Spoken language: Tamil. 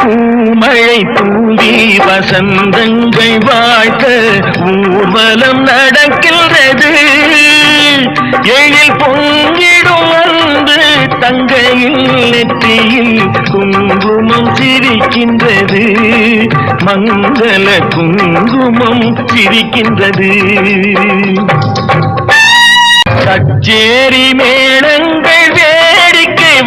பூமழை தூவி வசந்தங்கள் வாழ்த்த ஊர்வலம் நடக்கின்றது. எழில் பொங்கிடும் வந்து தங்கையில் நெற்றியில் குங்குமம் சிரிக்கின்றது. மங்கள குங்குமம் சிரிக்கின்றது. கச்சேரி மேளங்கள் வேடிக்கை